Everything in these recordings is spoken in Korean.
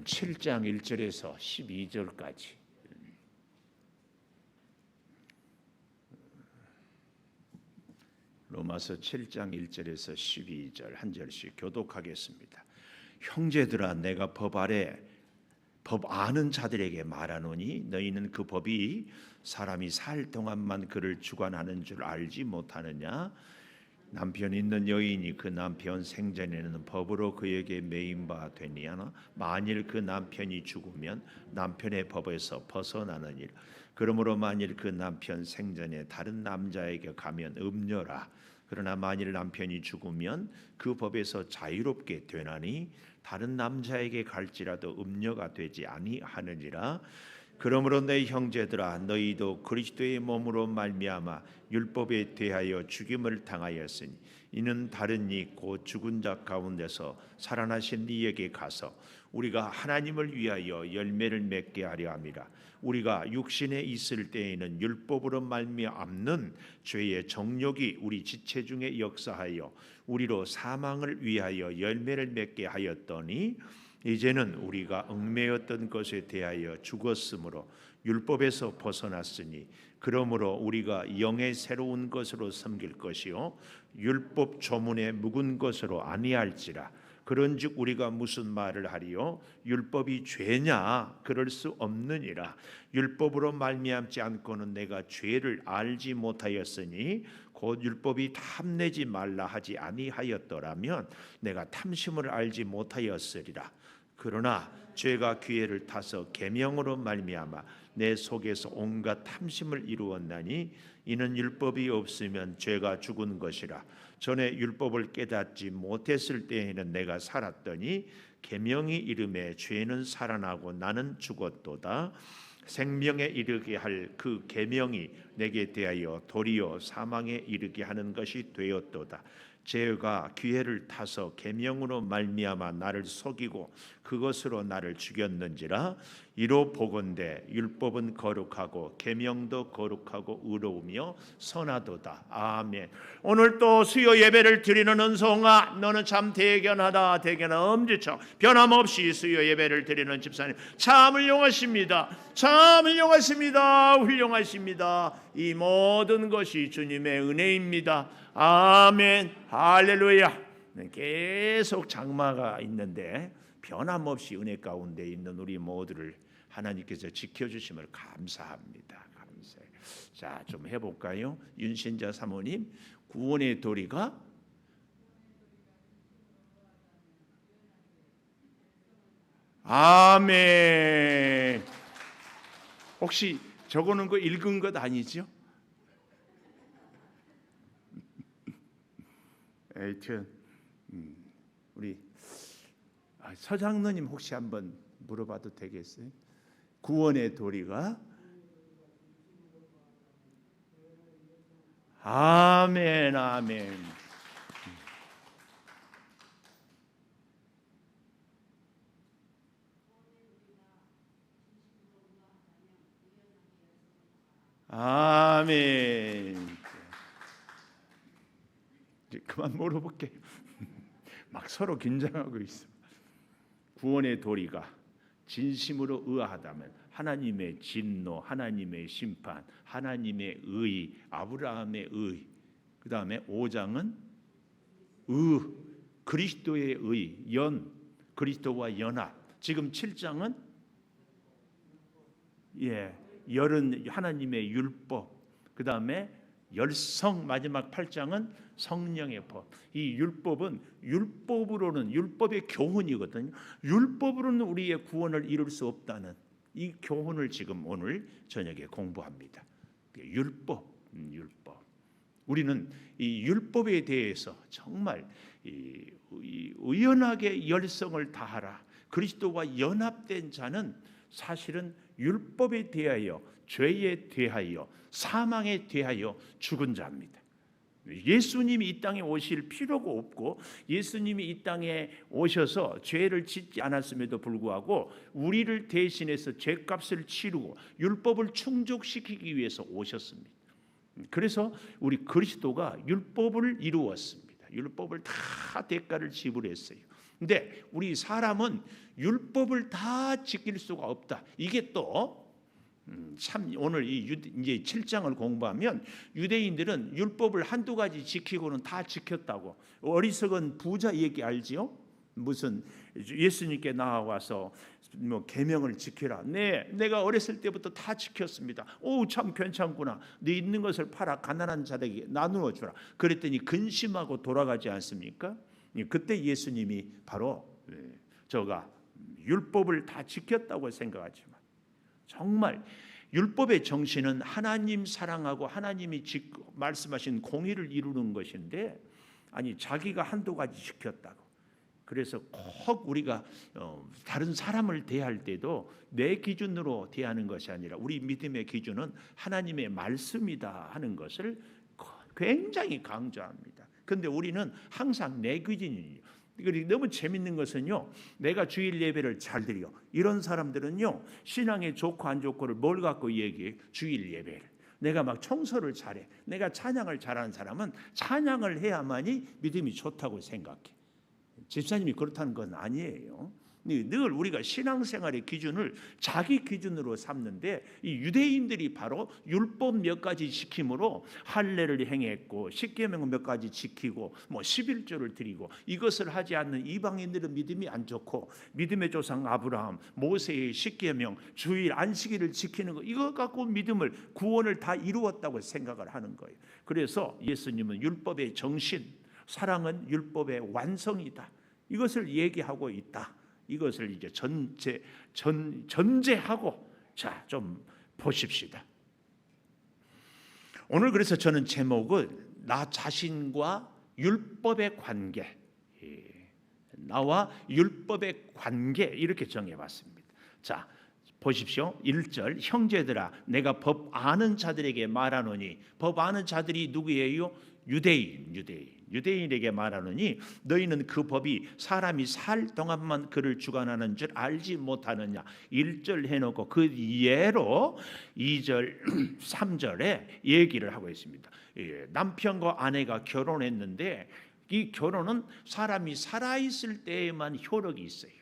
7장 1절에서 12절까지 로마서 7장 1절에서 12절 한 절씩 교독하겠습니다. 형제들아, 내가 법 아는 자들에게 말하노니 너희는 그 법이 사람이 살 동안만 그를 주관하는 줄 알지 못하느냐? 남편 있는 여인이 그 남편 생전에는 법으로 그에게 매인 바 되니하나 만일 그 남편이 죽으면 남편의 법에서 벗어나느니라. 그러므로 만일 그 남편 생전에 다른 남자에게 가면 음녀라. 그러나 만일 남편이 죽으면 그 법에서 자유롭게 되나니 다른 남자에게 갈지라도 음녀가 되지 아니하느니라. 그러므로 내 형제들아, 너희도 그리스도의 몸으로 말미암아 율법에 대하여 죽임을 당하였으니 이는 다른 이 곧 죽은 자 가운데서 살아나신 이에게 가서 우리가 하나님을 위하여 열매를 맺게 하려 함이라. 우리가 육신에 있을 때에는 율법으로 말미암는 죄의 정욕이 우리 지체 중에 역사하여 우리로 사망을 위하여 열매를 맺게 하였더니 이제는 우리가 얽매였던 것에 대하여 죽었으므로 율법에서 벗어났으니 그러므로 우리가 영의 새로운 것으로 섬길 것이요 율법 조문에 묵은 것으로 아니할지라. 그런즉 우리가 무슨 말을 하리요? 율법이 죄냐? 그럴 수 없느니라. 율법으로 말미암지 않고는 내가 죄를 알지 못하였으니 곧 율법이 탐내지 말라 하지 아니하였더라면 내가 탐심을 알지 못하였으리라. 그러나 죄가 기회를 타서 계명으로 말미암아 내 속에서 온갖 탐심을 이루었나니 이는 율법이 없으면 죄가 죽은 것이라. 전에 율법을 깨닫지 못했을 때에는 내가 살았더니 계명이 이름에 죄는 살아나고 나는 죽었도다. 생명에 이르게 할 그 계명이 내게 대하여 도리어 사망에 이르게 하는 것이 되었도다. 죄가 기회를 타서 계명으로 말미암아 나를 속이고 그것으로 나를 죽였는지라. 이로 보건대 율법은 거룩하고 계명도 거룩하고 의로우며 선하도다. 아멘. 오늘 또 수요 예배를 드리는 은송아, 너는 참 대견하다. 엄지척 변함없이 수요 예배를 드리는 집사님 참 훌륭하십니다. 참 훌륭하십니다. 훌륭하십니다. 이 모든 것이 주님의 은혜입니다. 아멘. 할렐루야. 계속 장마가 있는데 변함없이 은혜 가운데 있는 우리 모두를 하나님께서 지켜주심을 감사합니다. 감사해요. 자, 좀 해볼까요? 윤신자 사모님, 구원의 도리가 아멘. 혹시 적어놓은 거 읽은 것 아니죠? 하여튼 우리 서장로님 혹시 한번 물어봐도 되겠어요? 구원의 도리가 아멘. 아멘. 아멘. 이제 그만 물어볼게요. 막 서로 긴장하고 있어. 구원의 도리가 진심으로 의아하다면 하나님의 진노, 하나님의 심판, 하나님의 의, 아브라함의 의. 그 다음에 5장은 그리스도의 의, 그리스도와 연합. 지금 7장은 열은 하나님의 율법. 그 다음에 열성, 마지막 8장은 성령의 법. 이 율법은 율법으로는 율법의 교훈이거든요. 율법으로는 우리의 구원을 이룰 수 없다는 이 교훈을 지금 오늘 저녁에 공부합니다. 율법. 우리는 이 율법에 대해서 정말 의연하게 열성을 다하라. 그리스도와 연합된 자는 사실은 율법에 대하여, 죄에 대하여, 사망에 대하여 죽은 자입니다. 예수님이 이 땅에 오실 필요가 없고 예수님이 이 땅에 오셔서 죄를 짓지 않았음에도 불구하고 우리를 대신해서 죄값을 치르고 율법을 충족시키기 위해서 오셨습니다. 그래서 우리 그리스도가 율법을 이루었습니다. 율법을 다 대가를 지불했어요. 근데 우리 사람은 율법을 다 지킬 수가 없다. 이게 또 참 오늘 이제 7장을 공부하면 유대인들은 율법을 한두 가지 지키고는 다 지켰다고. 어리석은 부자 얘기 알지요? 무슨 예수님께 나와서 뭐 계명을 지키라. 네, 내가 어렸을 때부터 다 지켰습니다. 오, 참 괜찮구나. 네 있는 것을 팔아 가난한 자에게 나누어 주라. 그랬더니 근심하고 돌아가지 않습니까? 그때 예수님이 바로 저가 율법을 다 지켰다고 생각하지만 정말 율법의 정신은 하나님 사랑하고 하나님이 말씀하신 공의를 이루는 것인데, 아니 자기가 한두 가지 지켰다고. 그래서 꼭 우리가 다른 사람을 대할 때도 내 기준으로 대하는 것이 아니라 우리 믿음의 기준은 하나님의 말씀이다 하는 것을 굉장히 강조합니다. 그런데 우리는 항상 내 기준이에요. 그리고 너무 재밌는 것은요, 내가 주일 예배를 잘 드려. 이런 사람들은요, 신앙의 좋고 안 좋고를 뭘 갖고 얘기해? 주일 예배를. 내가 막 청소를 잘해. 내가 찬양을 잘하는 사람은 찬양을 해야만이 믿음이 좋다고 생각해. 집사님이 그렇다는 건 아니에요. 늘 우리가 신앙생활의 기준을 자기 기준으로 삼는데, 이 유대인들이 바로 율법 몇 가지 지킴으로 할례를 행했고 십계명 몇 가지 지키고 뭐 11조를 드리고, 이것을 하지 않는 이방인들은 믿음이 안 좋고, 믿음의 조상 아브라함, 모세의 십계명, 주일 안식일을 지키는 거, 이거 갖고 믿음을 구원을 다 이루었다고 생각을 하는 거예요. 그래서 예수님은 율법의 정신, 사랑은 율법의 완성이다, 이것을 얘기하고 있다. 이것을 이제 전제하고 자, 좀 보십시다. 오늘 그래서 저는 제목을 나 자신과 율법의 관계, 나와 율법의 관계, 이렇게 정해봤습니다. 자, 보십시오. 1절, 형제들아 내가 법 아는 자들에게 말하노니. 법 아는 자들이 누구예요? 유대인에게 말하노니 너희는 그 법이 사람이 살 동안만 그를 주관하는 줄 알지 못하느냐. 1절 해놓고 그 예로 2절 3절에 얘기를 하고 있습니다. 남편과 아내가 결혼했는데 이 결혼은 사람이 살아있을 때에만 효력이 있어요.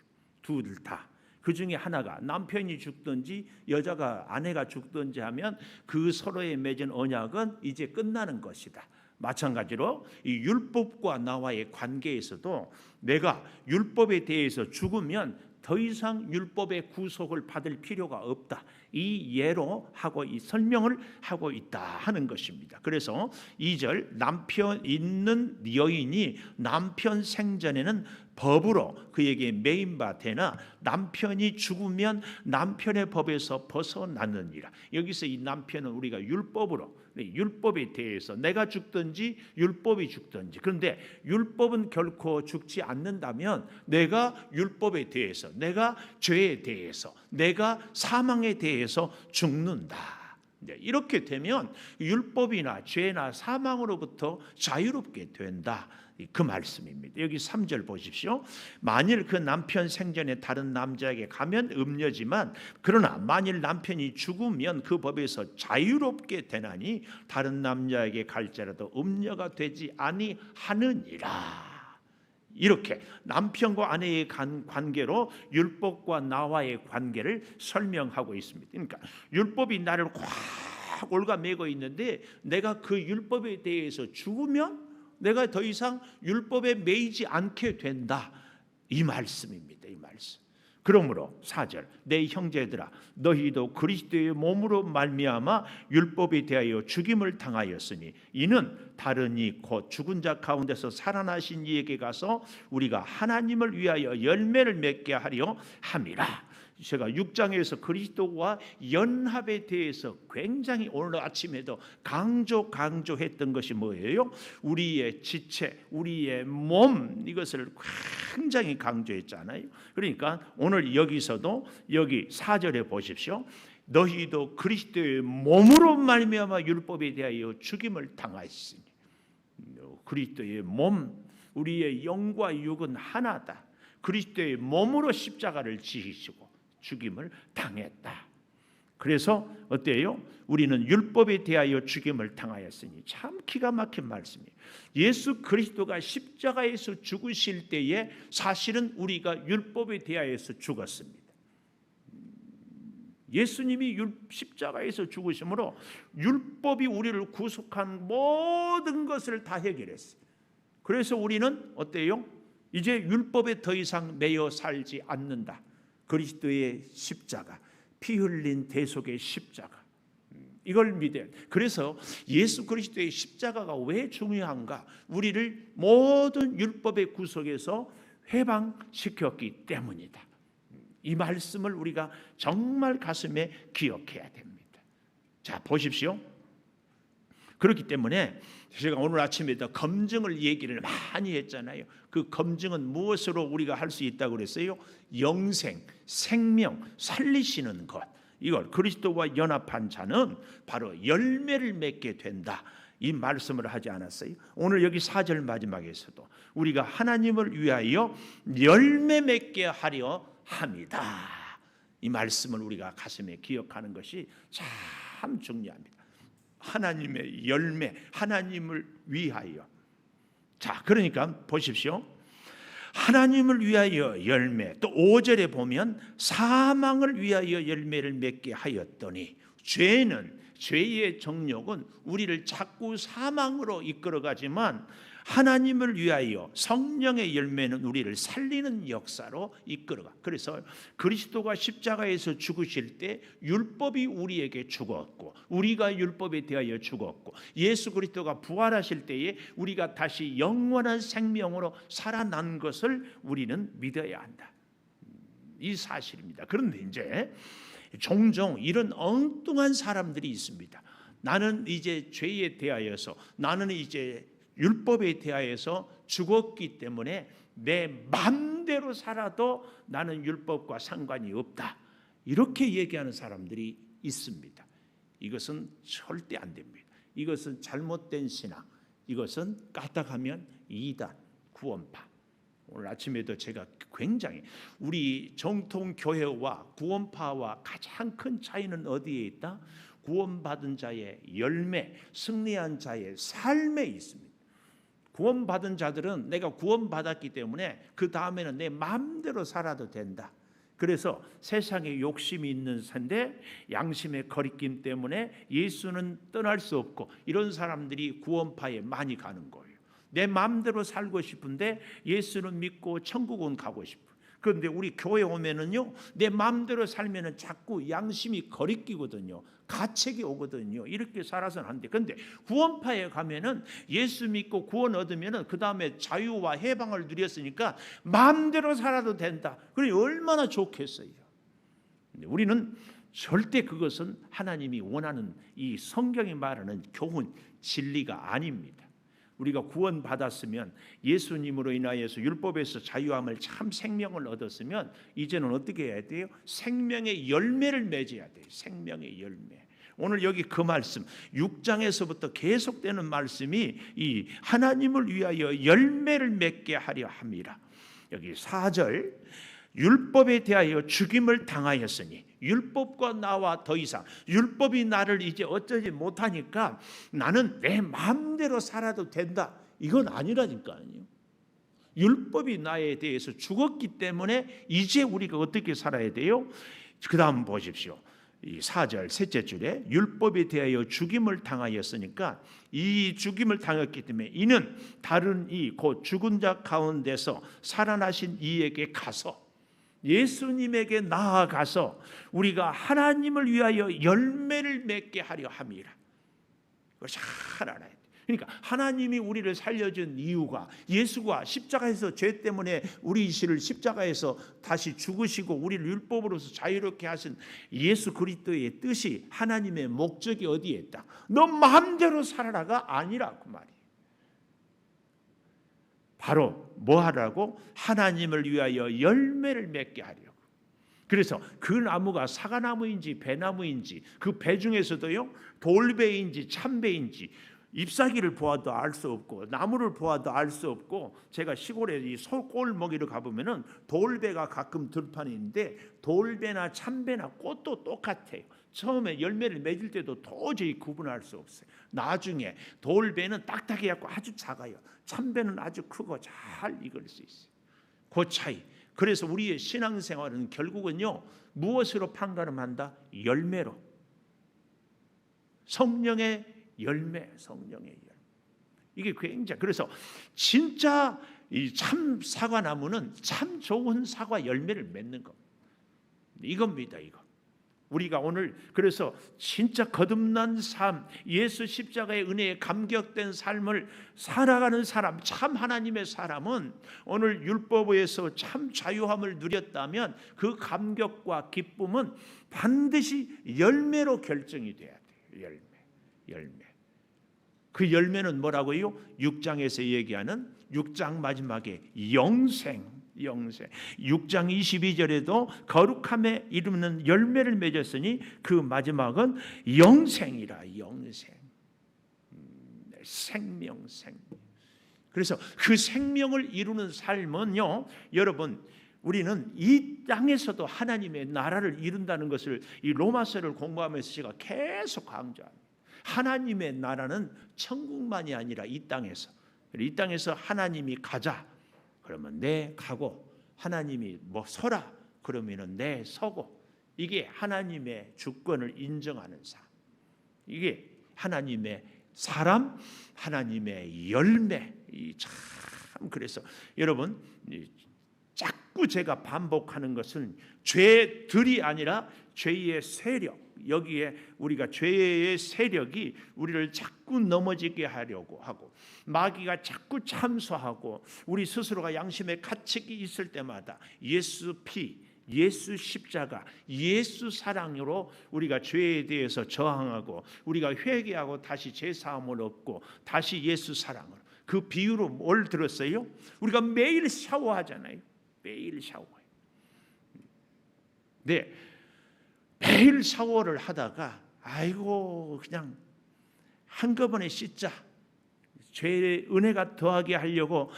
둘 다. 그 중에 하나가 남편이 죽든지 여자가 아내가 죽든지 하면 그 서로의 맺은 언약은 이제 끝나는 것이다. 마찬가지로 이 율법과 나와의 관계에서도 내가 율법에 대해서 죽으면 더 이상 율법의 구속을 받을 필요가 없다. 이 예로 하고 이 설명을 하고 있다 하는 것입니다. 그래서 2절, 남편 있는 여인이 남편 생전에는 법으로 그에게 매인바 되나 남편이 죽으면 남편의 법에서 벗어나느니라. 여기서 이 남편은 우리가 율법으로, 율법에 대해서 내가 죽든지 율법이 죽든지, 그런데 율법은 결코 죽지 않는다면 내가 율법에 대해서, 내가 죄에 대해서, 내가 사망에 대해서 죽는다. 이렇게 되면 율법이나 죄나 사망으로부터 자유롭게 된다, 그 말씀입니다. 여기 3절 보십시오. 만일 그 남편 생전에 다른 남자에게 가면 음녀지만 그러나 만일 남편이 죽으면 그 법에서 자유롭게 되나니 다른 남자에게 갈지라도 음녀가 되지 아니하느니라. 이렇게 남편과 아내의 관계로 율법과 나와의 관계를 설명하고 있습니다. 그러니까 율법이 나를 꽉 올가매고 있는데 내가 그 율법에 대해서 죽으면 내가 더 이상 율법에 매이지 않게 된다, 이 말씀입니다. 이 말씀. 그러므로 4절, 내 형제들아 너희도 그리스도의 몸으로 말미암아 율법에 대하여 죽임을 당하였으니 이는 다른이 곧 죽은 자 가운데서 살아나신 이에게 가서 우리가 하나님을 위하여 열매를 맺게 하려 함이라. 제가 6장에서 그리스도와 연합에 대해서 굉장히 오늘 아침에도 강조했던 것이 뭐예요? 우리의 지체, 우리의 몸, 이것을 굉장히 강조했잖아요. 그러니까 오늘 여기서도 여기 4절에 보십시오. 너희도 그리스도의 몸으로 말미암아 율법에 대하여 죽임을 당하였으니. 그리스도의 몸, 우리의 영과 육은 하나다. 그리스도의 몸으로 십자가를 지시고 죽임을 당했다. 그래서 어때요? 우리는 율법에 대하여 죽임을 당하였으니. 참 기가 막힌 말씀이에요. 예수 그리스도가 십자가에서 죽으실 때에 사실은 우리가 율법에 대하여서 죽었습니다. 예수님이 십자가에서 죽으심으로 율법이 우리를 구속한 모든 것을 다 해결했어요. 그래서 우리는 어때요? 이제 율법에 더 이상 매여 살지 않는다. 그리스도의 십자가, 피 흘린 대속의 십자가, 이걸 믿어요. 그래서 예수 그리스도의 십자가가 왜 중요한가? 우리를 모든 율법의 구속에서 해방시켰기 때문이다. 이 말씀을 우리가 정말 가슴에 기억해야 됩니다. 자, 보십시오. 그렇기 때문에 제가 오늘 아침에도 검증을 얘기를 많이 했잖아요. 그 검증은 무엇으로 우리가 할 수 있다고 그랬어요? 영생, 생명, 살리시는 것. 이걸 그리스도와 연합한 자는 바로 열매를 맺게 된다. 이 말씀을 하지 않았어요? 오늘 여기 4절 마지막에서도 우리가 하나님을 위하여 열매 맺게 하려 합니다. 이 말씀을 우리가 가슴에 기억하는 것이 참 중요합니다. 하나님의 열매, 하나님을 위하여. 자, 그러니까 보십시오. 하나님을 위하여 열매, 또 5절에 보면 사망을 위하여 열매를 맺게 하였더니, 죄의 정욕은 우리를 자꾸 사망으로 이끌어가지만 하나님을 위하여 성령의 열매는 우리를 살리는 역사로 이끌어가. 그래서 그리스도가 십자가에서 죽으실 때 율법이 우리에게 죽었고, 우리가 율법에 대하여 죽었고, 예수 그리스도가 부활하실 때에 우리가 다시 영원한 생명으로 살아난 것을 우리는 믿어야 한다. 이 사실입니다. 그런데 이제 종종 이런 엉뚱한 사람들이 있습니다. 나는 이제 죄에 대하여서, 나는 이제 율법에 대하여서 죽었기 때문에 내 맘대로 살아도 나는 율법과 상관이 없다. 이렇게 얘기하는 사람들이 있습니다. 이것은 절대 안 됩니다. 이것은 잘못된 신앙, 이것은 까딱하면 이단, 구원파. 오늘 아침에도 제가 굉장히 우리 정통교회와 구원파와 가장 큰 차이는 어디에 있다? 구원받은 자의 열매, 승리한 자의 삶에 있습니다. 구원받은 자들은 내가 구원받았기 때문에 그 다음에는 내 마음대로 살아도 된다. 그래서 세상에 욕심이 있는 산데 양심의 거리낌 때문에 예수는 떠날 수 없고, 이런 사람들이 구원파에 많이 가는 거예요. 내 마음대로 살고 싶은데 예수는 믿고 천국은 가고 싶어. 그런데 우리 교회 오면은요, 내 마음대로 살면은 자꾸 양심이 거리끼거든요. 가책이 오거든요. 이렇게 살아서는 안 돼. 그런데 구원파에 가면은 예수 믿고 구원 얻으면은 그 다음에 자유와 해방을 누렸으니까 마음대로 살아도 된다. 그러니 얼마나 좋겠어요. 근데 우리는 절대 그것은 하나님이 원하는 이 성경이 말하는 교훈, 진리가 아닙니다. 우리가 구원받았으면, 예수님으로 인하여서 율법에서 자유함을 참 생명을 얻었으면 이제는 어떻게 해야 돼요? 생명의 열매를 맺어야 돼요. 생명의 열매. 오늘 여기 그 말씀 6장에서부터 계속되는 말씀이 이 하나님을 위하여 열매를 맺게 하려 함이라. 여기 4절, 율법에 대하여 죽임을 당하였으니, 율법과 나와 더 이상 율법이 나를 이제 어쩌지 못하니까 나는 내 마음대로 살아도 된다. 이건 아니라니까요. 율법이 나에 대해서 죽었기 때문에 이제 우리가 어떻게 살아야 돼요? 그 다음 보십시오. 이 4절 셋째 줄에 율법에 대하여 죽임을 당하였으니까, 이 죽임을 당했기 때문에 이는 다른 이 곧 죽은 자 가운데서 살아나신 이에게 가서, 예수님에게 나아가서 우리가 하나님을 위하여 열매를 맺게 하려 함이라. 그걸 잘 알아야 돼. 그러니까 하나님이 우리를 살려준 이유가, 예수가 십자가에서 죄 때문에 우리 시를 십자가에서 다시 죽으시고 우리를 율법으로서 자유롭게 하신 예수 그리스도의 뜻이, 하나님의 목적이 어디에 있다? 너 마음대로 살아라가 아니라 그 말이에요. 바로 뭐 하라고? 하나님을 위하여 열매를 맺게 하려고. 그래서 그 나무가 사과나무인지 배나무인지, 그 배 중에서도요, 돌배인지 참배인지, 잎사귀를 보아도 알 수 없고 나무를 보아도 알 수 없고, 제가 시골에 이 소골 먹이를 가보면은 돌배가 가끔 들판에 있는데 돌배나 참배나 꽃도 똑같아요. 처음에 열매를 맺을 때도 도저히 구분할 수 없어요. 나중에 돌배는 딱딱해갖고 아주 작아요. 참배는 아주 크고 잘 익을 수 있어요. 그 차이. 그래서 우리의 신앙생활은 결국은요, 무엇으로 판가름한다? 열매로. 성령의 열매, 성령의 열매. 이게 굉장히, 그래서 진짜 이 참 사과나무는 참 좋은 사과 열매를 맺는 겁니다. 이겁니다, 이거. 우리가 오늘 그래서 진짜 거듭난 삶, 예수 십자가의 은혜에 감격된 삶을 살아가는 사람, 참 하나님의 사람은 오늘 율법에서 참 자유함을 누렸다면 그 감격과 기쁨은 반드시 열매로 결정이 돼야 돼요. 열매. 그 열매는 뭐라고요? 6장에서 얘기하는 6장 마지막에 영생. 6장 22절에도 거룩함에 이르는 열매를 맺었으니 그 마지막은 영생이라. 영생. 생명. 그래서 그 생명을 이루는 삶은요, 여러분, 우리는 이 땅에서도 하나님의 나라를 이룬다는 것을 이 로마서를 공부하면서 제가 계속 강조합니다. 하나님의 나라는 천국만이 아니라 이 땅에서 하나님이 가자 그러면 내 가고, 하나님이 뭐 서라 그러면은 내 서고, 이게 하나님의 주권을 인정하는 삶. 이게 하나님의 사람, 하나님의 열매. 참, 그래서 여러분, 자꾸 제가 반복하는 것은 죄들이 아니라 죄의 세력. 여기에 우리가 죄의 세력이 우리를 자꾸 넘어지게 하려고 하고, 마귀가 자꾸 참소하고, 우리 스스로가 양심의 가책이 있을 때마다 예수 피, 예수 십자가, 예수 사랑으로 우리가 죄에 대해서 저항하고, 우리가 회개하고 다시 죄사함을 얻고 다시 예수 사랑으로. 그 비유로 뭘 들었어요? 우리가 매일 샤워하잖아요. 매일 샤워해요. 네, 매일 샤워를 하다가 아이고 그냥 한꺼번에 씻자, 죄의 은혜가 더하게 하려고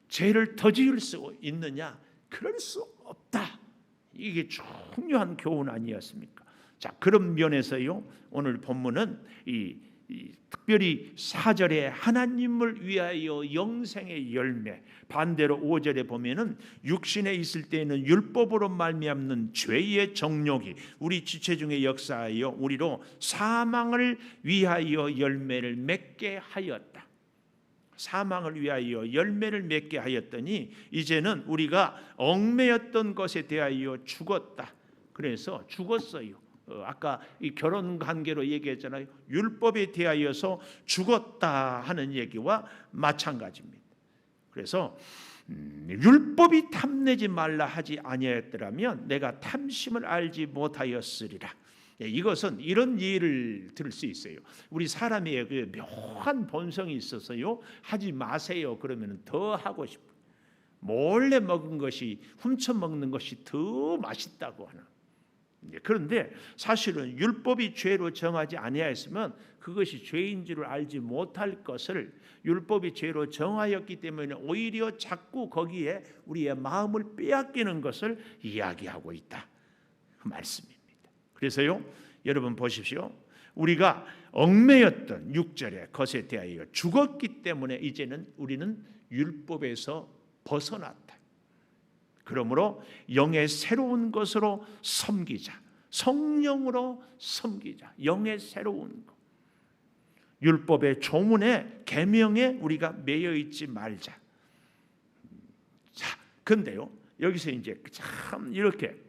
죄를 더 지을 수 있느냐? 그럴 수 없다. 이게 중요한 교훈 아니었습니까? 자, 그런 면에서요, 오늘 본문은 특별히 4절에 하나님을 위하여 영생의 열매, 반대로 5절에 보면은 육신에 있을 때에는 율법으로 말미암는 죄의 정욕이 우리 지체 중에 역사하여 우리로 사망을 위하여 열매를 맺게 하였다. 사망을 위하여 열매를 맺게 하였더니 이제는 우리가 얽매였던 것에 대하여 죽었다. 그래서 죽었어요. 아까 이 결혼 관계로 얘기했잖아요. 율법에 대하여서 죽었다 하는 얘기와 마찬가지입니다. 그래서 율법이 탐내지 말라 하지 아니하였더라면 내가 탐심을 알지 못하였으리라. 이것은 이런 예를 들을 수 있어요. 우리 사람의 그 묘한 본성이 있어서요, 하지 마세요 그러면 더 하고 싶어요. 몰래 먹은 것이, 훔쳐 먹는 것이 더 맛있다고 하는. 그런데 사실은 율법이 죄로 정하지 아니하였으면 그것이 죄인 줄을 알지 못할 것을 율법이 죄로 정하였기 때문에 오히려 자꾸 거기에 우리의 마음을 빼앗기는 것을 이야기하고 있다, 그 말씀입니다. 그래서요, 여러분 보십시오. 우리가 얽매였던 6절의 것에 대하여 죽었기 때문에 이제는 우리는 율법에서 벗어났다. 그러므로 영의 새로운 것으로 섬기자. 성령으로 섬기자. 영의 새로운 것. 율법의 조문에 계명에 우리가 매여 있지 말자. 자, 근데요, 여기서 이제 참 이렇게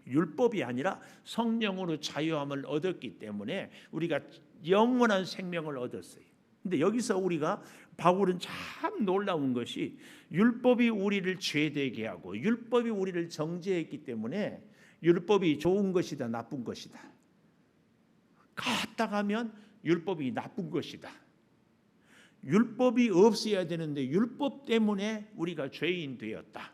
율법이 아니라 성령으로 자유함을 얻었기 때문에 우리가 영원한 생명을 얻었어요. 근데 여기서 우리가, 바울은 참 놀라운 것이 율법이 우리를 죄되게 하고 율법이 우리를 정죄했기 때문에 율법이 좋은 것이다 나쁜 것이다, 갔다 가면 율법이 나쁜 것이다, 율법이 없어야 되는데 율법 때문에 우리가 죄인 되었다,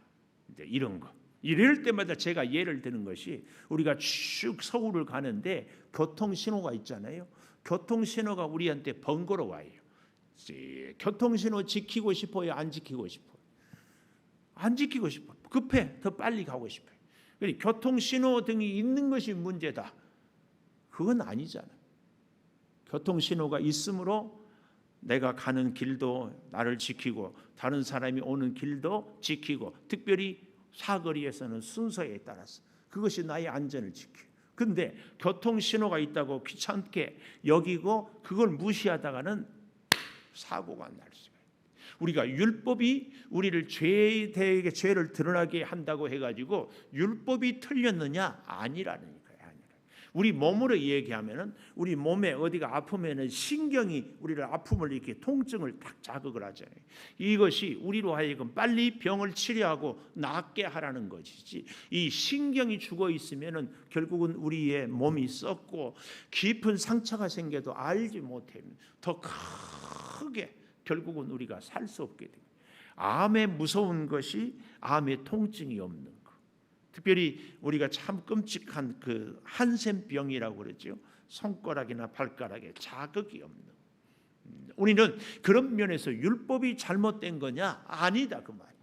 이런 거. 이럴 때마다 제가 예를 드는 것이, 우리가 쭉 서울을 가는데 교통신호가 있잖아요. 교통신호가 우리한테 번거로워요. 교통신호 지키고 싶어요? 안 지키고 싶어요? 안 지키고 싶어요. 급해. 더 빨리 가고 싶어요. 교통신호등이 있는 것이 문제다. 그건 아니잖아요. 교통신호가 있으므로 내가 가는 길도 나를 지키고 다른 사람이 오는 길도 지키고, 특별히 사거리에서는 순서에 따라서 그것이 나의 안전을 지켜요. 근데 교통신호가 있다고 귀찮게 여기고 그걸 무시하다가는 사고가 날 수가 있어요. 우리가 율법이 우리를 죄에 대해 죄를 드러나게 한다고 해가지고 율법이 틀렸느냐? 아니라는 거예요. 우리 몸으로 얘기하면은 우리 몸에 어디가 아프면은 신경이 우리를 아픔을 이렇게 통증을 딱 자극을 하잖아요. 이것이 우리로 하여금 빨리 병을 치료하고 낫게 하라는 것이지, 이 신경이 죽어 있으면은 결국은 우리의 몸이 썩고 깊은 상처가 생겨도 알지 못해 더 크게 결국은 우리가 살 수 없게 됩니다. 암의 무서운 것이 암의 통증이 없는, 특별히 우리가 참 끔찍한 그 한센병이라고 그러죠. 손가락이나 발가락에 자극이 없는. 우리는 그런 면에서 율법이 잘못된 거냐? 아니다 그 말이에요.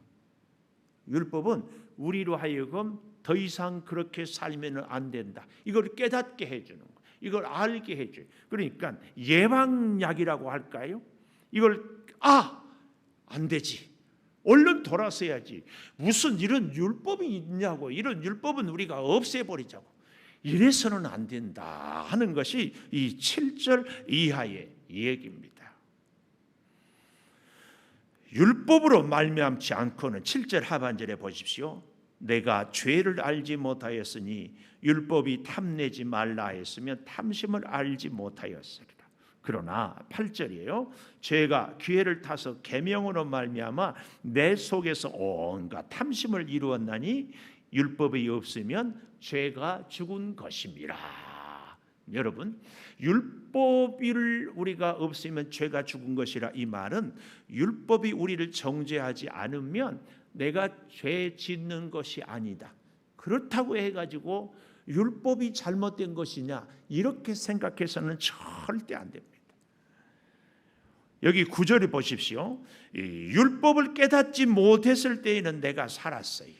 율법은 우리로 하여금 더 이상 그렇게 살면 안 된다, 이걸 깨닫게 해주는 거예요. 이걸 알게 해줘요. 그러니까 예방약이라고 할까요? 이걸 안 되지, 얼른 돌아서야지, 무슨 이런 율법이 있냐고, 이런 율법은 우리가 없애버리자고, 이래서는 안 된다 하는 것이 이 7절 이하의 얘기입니다. 율법으로 말미암지 않고는 7절 하반절에 보십시오. 내가 죄를 알지 못하였으니 율법이 탐내지 말라 했으면 탐심을 알지 못하였으리라. 그러나 8절이에요. 죄가 기회를 타서 계명으로 말미암아 내 속에서 온갖 탐심을 이루었나니 율법이 없으면 죄가 죽은 것입니다. 여러분, 율법을 우리가 없으면 죄가 죽은 것이라, 이 말은 율법이 우리를 정죄하지 않으면 내가 죄 짓는 것이 아니다, 그렇다고 해가지고 율법이 잘못된 것이냐 이렇게 생각해서는 절대 안 됩니다. 여기 9절을 보십시오. 율법을 깨닫지 못했을 때에는 내가 살았어요.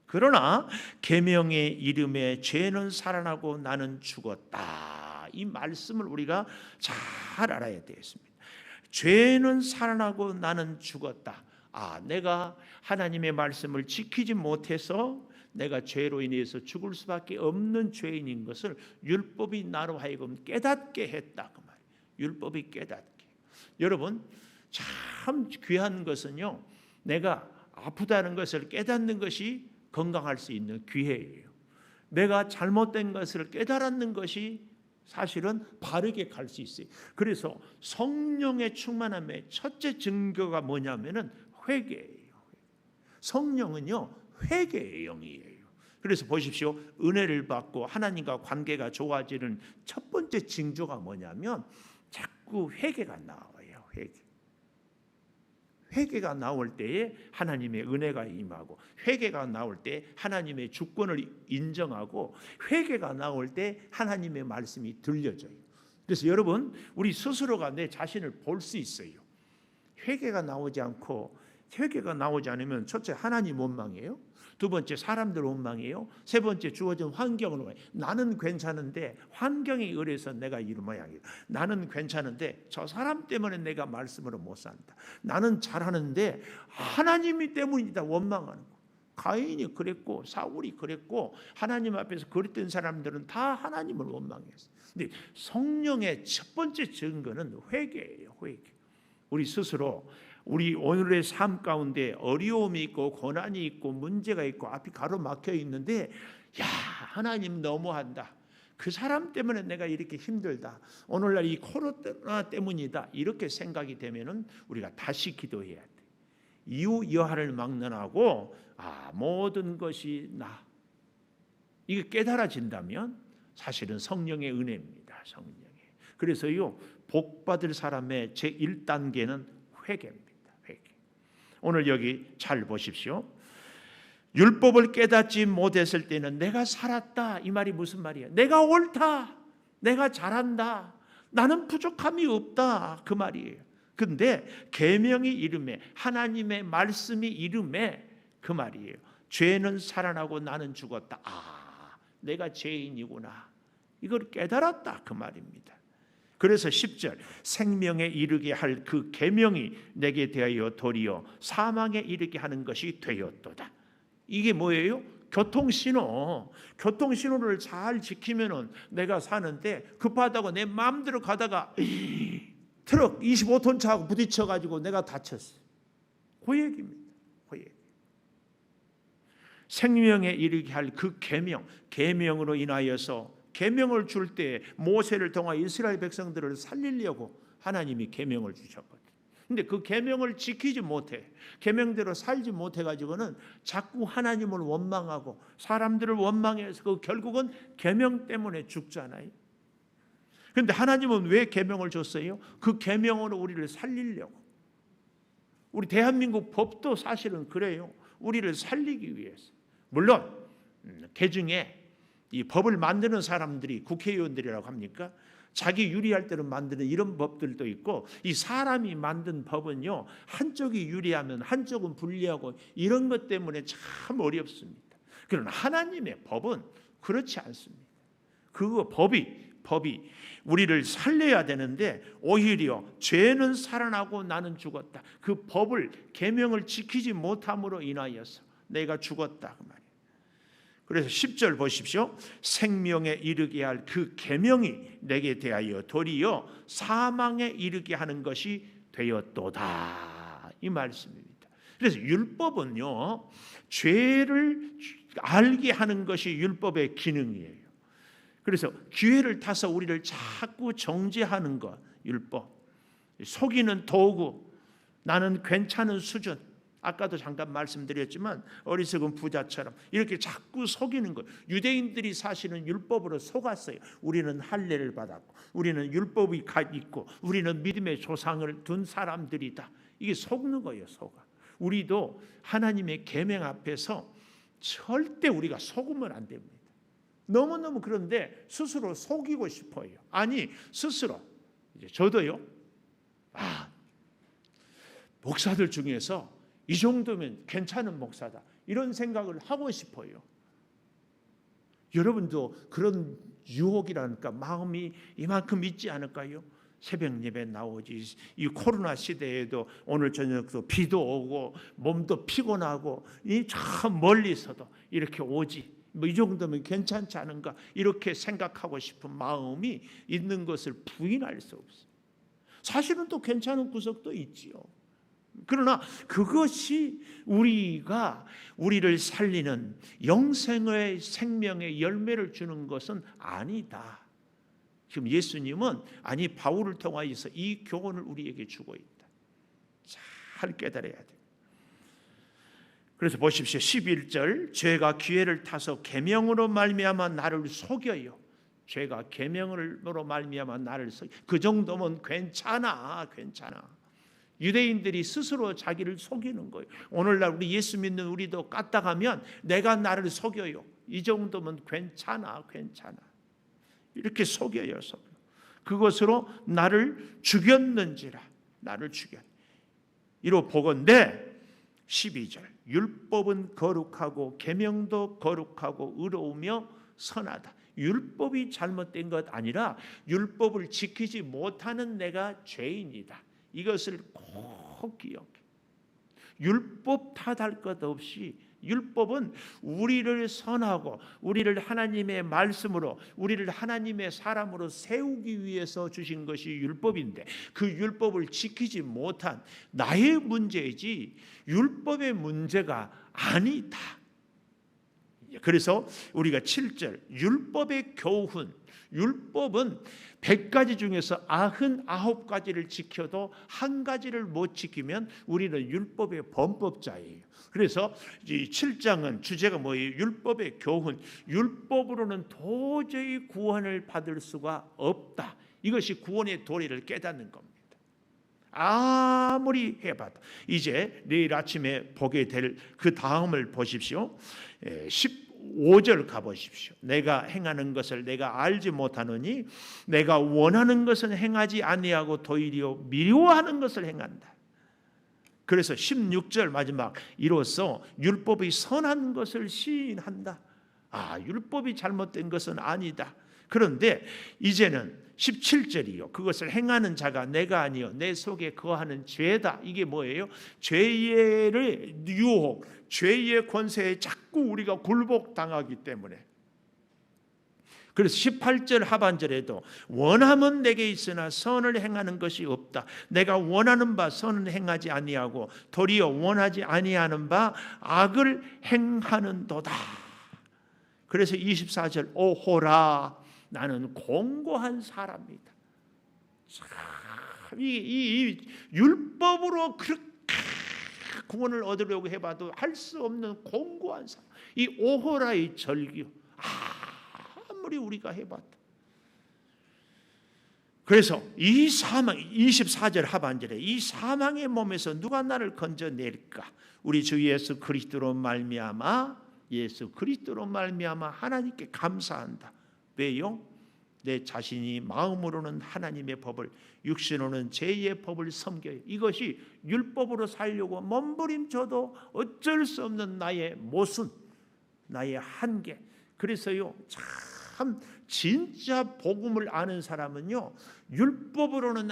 그러나 계명의 이름에 죄는 살아나고 나는 죽었다. 이 말씀을 우리가 잘 알아야 되겠습니다. 죄는 살아나고 나는 죽었다. 내가 하나님의 말씀을 지키지 못해서 내가 죄로 인해서 죽을 수밖에 없는 죄인인 것을 율법이 나로 하여금 깨닫게 했다 그 말이에요. 율법이 깨닫게. 여러분, 참 귀한 것은요, 내가 아프다는 것을 깨닫는 것이 건강할 수 있는 기회예요. 내가 잘못된 것을 깨달았는 것이 사실은 바르게 갈 수 있어요. 그래서 성령의 충만함의 첫째 증거가 뭐냐면은 회개예요. 성령은요, 회개의 영이에요. 그래서 보십시오. 은혜를 받고 하나님과 관계가 좋아지는 첫 번째 징조가 뭐냐면 자꾸 회개가 나와요. 회개가 나올 때에 하나님의 은혜가 임하고, 회개가 나올 때 하나님의 주권을 인정하고, 회개가 나올 때 하나님의 말씀이 들려져요. 그래서 여러분, 우리 스스로가 내 자신을 볼 수 있어요. 회개가 나오지 않으면 첫째 하나님 원망이에요. 두 번째 사람들 원망이에요. 세 번째 주어진 환경을 원망해요. 나는 괜찮은데 환경이 의뢰서 내가 이 모양이에요. 나는 괜찮은데 저 사람 때문에 내가 말씀으로 못 산다. 나는 잘하는데 하나님이 때문이다, 원망하는 거. 가인이 그랬고 사울이 그랬고 하나님 앞에서 그랬던 사람들은 다 하나님을 원망했어요. 근데 성령의 첫 번째 증거는 회개예요. 회개. 우리 스스로 우리 오늘의 삶 가운데 어려움이 있고 고난이 있고 문제가 있고 앞이 가로막혀 있는데, 하나님 너무한다, 그 사람 때문에 내가 이렇게 힘들다, 오늘날 이 코로나 때문이다, 이렇게 생각이 되면은 우리가 다시 기도해야 돼. 이유 여하를 막론하고 모든 것이 이게 깨달아진다면 사실은 성령의 은혜입니다. 성령의. 그래서요, 복 받을 사람의 제 1단계는 회개입니다. 오늘 여기 잘 보십시오. 율법을 깨닫지 못했을 때는 내가 살았다, 이 말이 무슨 말이야? 내가 옳다, 내가 잘한다, 나는 부족함이 없다 그 말이에요. 근데 계명이 이름에, 하나님의 말씀이 이름에 그 말이에요. 죄는 살아나고 나는 죽었다. 내가 죄인이구나. 이걸 깨달았다 그 말입니다. 그래서 10절 생명에 이르게 할 그 계명이 내게 대하여 도리어 사망에 이르게 하는 것이 되었도다. 이게 뭐예요? 교통신호를 잘 지키면은 내가 사는데, 급하다고 내 마음대로 가다가 트럭 25톤 차하고 부딪혀가지고 내가 다쳤어요. 그 얘기입니다. 그 얘기. 생명에 이르게 할 그 계명으로 인하여서, 계명을 줄 때 모세를 통하여 이스라엘 백성들을 살리려고 하나님이 계명을 주셨거든요. 근데 그 계명을 지키지 못해, 계명대로 살지 못해 가지고는 자꾸 하나님을 원망하고 사람들을 원망해서 그 결국은 계명 때문에 죽잖아요. 그런데 하나님은 왜 계명을 줬어요? 그 계명으로 우리를 살리려고. 우리 대한민국 법도 사실은 그래요. 우리를 살리기 위해서. 물론 개중에 이 법을 만드는 사람들이 국회의원들이라고 합니까? 자기 유리할 때는 만드는 이런 법들도 있고, 이 사람이 만든 법은요, 한쪽이 유리하면 한쪽은 불리하고, 이런 것 때문에 참 어렵습니다. 그러나 하나님의 법은 그렇지 않습니다. 그 법이 우리를 살려야 되는데 오히려 죄는 살아나고 나는 죽었다. 그 법을, 계명을 지키지 못함으로 인하여서 내가 죽었다 그 말이에요. 그래서 10절 보십시오. 생명에 이르게 할 그 계명이 내게 대하여 도리어 사망에 이르게 하는 것이 되었도다 이 말씀입니다. 그래서 율법은요, 죄를 알게 하는 것이 율법의 기능이에요. 그래서 기회를 타서 우리를 자꾸 정죄하는 것, 율법. 속이는 도구, 나는 괜찮은 수준. 아까도 잠깐 말씀드렸지만 어리석은 부자처럼 이렇게 자꾸 속이는 것. 유대인들이 사실은 율법으로 속았어요. 우리는 할례를 받았고, 우리는 율법이 있고, 우리는 믿음의 조상을 둔 사람들이다. 이게 속는 거예요, 속아. 우리도 하나님의 계명 앞에서 절대 우리가 속으면 안 됩니다. 너무너무 그런데 스스로 속이고 싶어요. 아니, 스스로. 이제 저도요. 목사들 중에서 이 정도면 괜찮은 목사다, 이런 생각을 하고 싶어요. 여러분도 그런 유혹이라니까 마음이 이만큼 있지 않을까요? 새벽 예배 나오지, 이 코로나 시대에도 오늘 저녁도 비도 오고 몸도 피곤하고 이 참 멀리서도 이렇게 오지, 뭐 이 정도면 괜찮지 않은가, 이렇게 생각하고 싶은 마음이 있는 것을 부인할 수 없어요. 사실은 또 괜찮은 구석도 있지요. 그러나 그것이 우리를 살리는 영생의 생명의 열매를 주는 것은 아니다. 지금 예수님은 바울을 통하여서 이 교훈을 우리에게 주고 있다. 잘 깨달아야 돼요. 그래서 보십시오. 11절 죄가 기회를 타서 계명으로 말미암아 나를 속여요. 죄가 계명으로 말미암아 나를 속여. 그 정도면 괜찮아. 유대인들이 스스로 자기를 속이는 거예요. 오늘날 우리 예수 믿는 우리도 까딱하면 내가 나를 속여요. 이 정도면 괜찮아. 이렇게 속여요. 그것으로 나를 죽였는지라. 이로 보건대 12절 율법은 거룩하고 계명도 거룩하고 의로우며 선하다. 율법이 잘못된 것 아니라 율법을 지키지 못하는 내가 죄인이다. 이것을 꼭 기억해. 율법 탓할 것 없이 율법은 우리를 선하고 우리를 하나님의 말씀으로, 우리를 하나님의 사람으로 세우기 위해서 주신 것이 율법인데, 그 율법을 지키지 못한 나의 문제이지 율법의 문제가 아니다. 그래서 우리가 7절 율법의 교훈, 율법은 100가지 중에서 99가지를 지켜도 한 가지를 못 지키면 우리는 율법의 범법자예요. 그래서 이 7장은 주제가 뭐예요? 율법의 교훈. 율법으로는 도저히 구원을 받을 수가 없다. 이것이 구원의 도리를 깨닫는 겁니다. 아무리 해봐도. 이제 내일 아침에 보게 될 그 다음을 보십시오. 5절 가보십시오. 내가 행하는 것을 내가 알지 못하노니 내가 원하는 것은 행하지 아니하고 도리어 미워하는 것을 행한다. 그래서 16절 마지막 이로써 율법이 선한 것을 시인한다. 율법이 잘못된 것은 아니다. 그런데 이제는 17절이요. 그것을 행하는 자가 내가 아니요 내 속에 거하는 죄다. 이게 뭐예요? 죄의 유혹, 죄의 권세에 자꾸 우리가 굴복당하기 때문에. 그래서 18절 하반절에도 원함은 내게 있으나 선을 행하는 것이 없다. 내가 원하는 바 선은 행하지 아니하고 도리어 원하지 아니하는 바 악을 행하는도다. 그래서 24절 오호라 나는 공고한 사람이다. 이 율법으로 그렇게 구원을 얻으려고 해봐도 할 수 없는 공고한 사람. 이 오호라의 절규 아무리 우리가 해봤다. 그래서 이 사망 24절 하반절에 이 사망의 몸에서 누가 나를 건져낼까? 우리 주 예수 그리스도로 말미암아 하나님께 감사한다. 왜요? 내 자신이 마음으로는 하나님의 법을 육신으로는 죄의 법을 섬겨요. 이것이 율법으로 살려고 몸부림쳐도 어쩔 수 없는 나의 모순, 나의 한계. 그래서요 참 진짜 복음을 아는 사람은요 율법으로는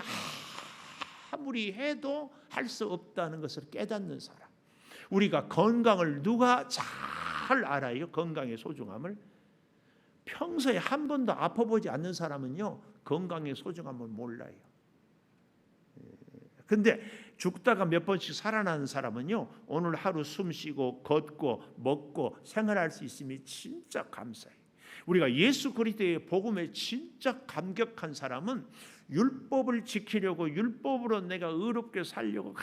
아무리 해도 할 수 없다는 것을 깨닫는 사람. 우리가 건강을 누가 잘 알아요? 건강의 소중함을. 평소에 한 번도 아파보지 않는 사람은요 건강의 소중함을 몰라요. 근데 죽다가 몇 번씩 살아나는 사람은요 오늘 하루 숨쉬고 걷고 먹고 생활할 수 있음이 진짜 감사해요. 우리가 예수 그리스도의 복음에 진짜 감격한 사람은 율법을 지키려고 율법으로 내가 의롭게 살려고